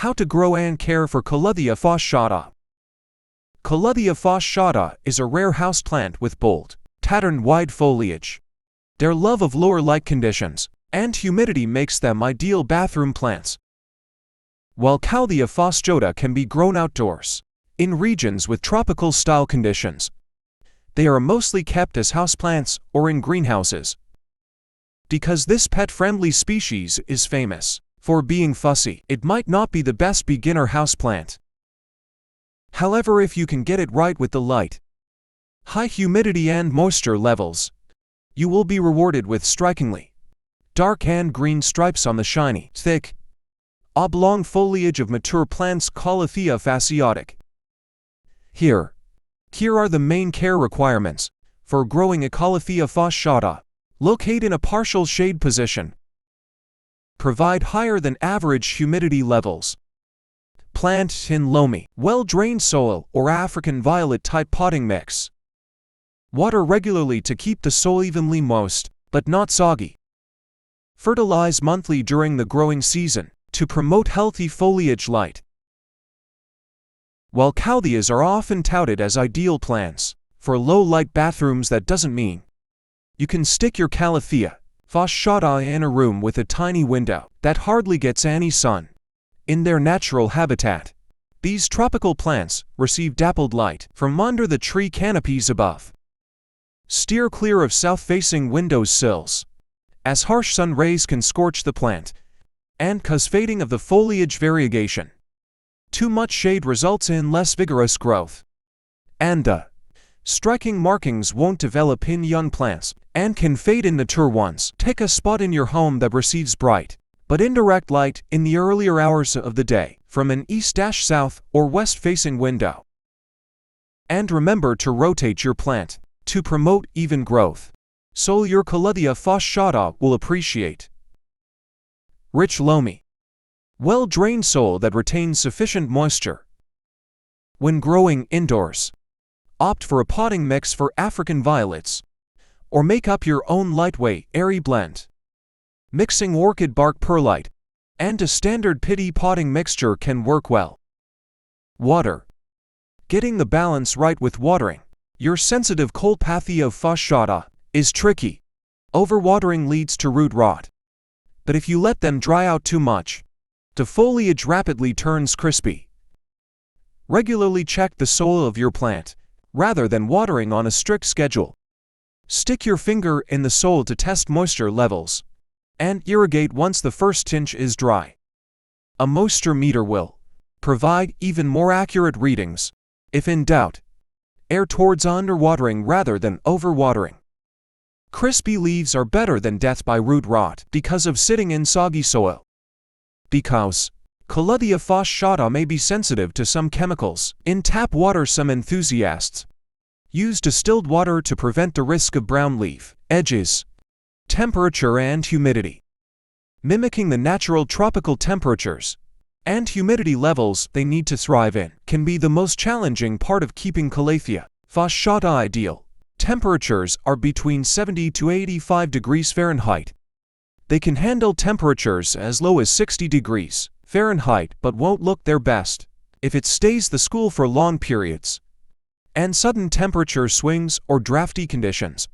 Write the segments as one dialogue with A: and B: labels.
A: How to grow and care for Calathea Fasciata. Calathea Fasciata is a rare houseplant with bold, patterned wide foliage. Their love of lower light conditions and humidity makes them ideal bathroom plants. While Calathea Fasciata can be grown outdoors, in regions with tropical style conditions, they are mostly kept as houseplants or in greenhouses. Because this pet-friendly species is famous for being fussy, it might not be the best beginner houseplant. However, if you can get it right with the light, high humidity and moisture levels, you will be rewarded with strikingly dark and green stripes on the shiny, thick, oblong foliage of mature plants Calathea Fasciata. Here are the main care requirements for growing a Calathea Fasciata. Locate in a partial shade position. Provide higher than average humidity levels. Plant in loamy, well-drained soil or African violet type potting mix. Water regularly to keep the soil evenly moist, but not soggy. Fertilize monthly during the growing season to promote healthy foliage light. While Calatheas are often touted as ideal plants for low-light bathrooms, that doesn't mean you can stick your Calathea Fasciata in a room with a tiny window that hardly gets any sun. In their natural habitat, these tropical plants receive dappled light from under the tree canopies above. Steer clear of south-facing window sills, as harsh sun rays can scorch the plant and cause fading of the foliage variegation. Too much shade results in less vigorous growth, and the striking markings won't develop in young plants and can fade in mature ones. Take a spot in your home that receives bright but indirect light in the earlier hours of the day from an east-south or west-facing window. And remember to rotate your plant to promote even growth. Soil your Calathea Fasciata will appreciate. Rich loamy, well-drained soil that retains sufficient moisture. When growing indoors, opt for a potting mix for African violets, or make up your own lightweight, airy blend. Mixing orchid bark perlite and a standard pitty potting mixture can work well. Water. Getting the balance right with watering your sensitive Calathea Fasciata is tricky. Overwatering leads to root rot. But if you let them dry out too much, the foliage rapidly turns crispy. Regularly check the soil of your plant rather than watering on a strict schedule. Stick your finger in the soil to test moisture levels and irrigate once the first tinge is dry. A moisture meter will provide even more accurate readings. If in doubt, err towards underwatering rather than overwatering. Crispy leaves are better than death by root rot because of sitting in soggy soil. Because Calathea Fasciata may be sensitive to some chemicals in tap water, some enthusiasts use distilled water to prevent the risk of brown leaf edges. Temperature and humidity. Mimicking the natural tropical temperatures and humidity levels they need to thrive in can be the most challenging part of keeping Calathea Fasciata ideal. Temperatures are between 70 to 85 degrees Fahrenheit. They can handle temperatures as low as 60 degrees Fahrenheit but won't look their best if it stays the school for long periods. And sudden temperature swings or drafty conditions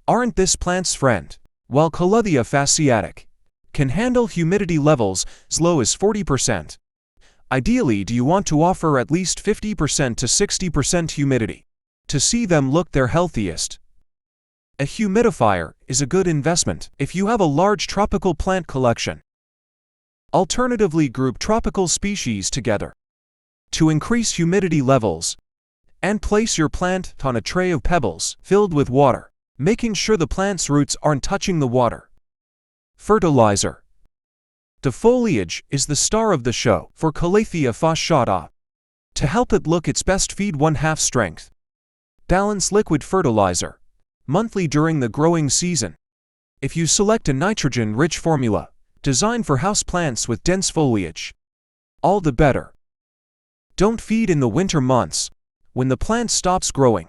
A: aren't this plant's friend. While Calathea Fasciata can handle humidity levels as low as 40%, ideally do you want to offer at least 50% to 60% humidity to see them look their healthiest. A humidifier is a good investment if you have a large tropical plant collection. Alternatively, group tropical species together to increase humidity levels and place your plant on a tray of pebbles filled with water, making sure the plant's roots aren't touching the water. Fertilizer. The foliage is the star of the show for Calathea Fasciata. To help it look its best, feed 1/2 strength. Balance liquid fertilizer monthly during the growing season. If you select a nitrogen-rich formula designed for houseplants with dense foliage, all the better. Don't feed in the winter months when the plant stops growing.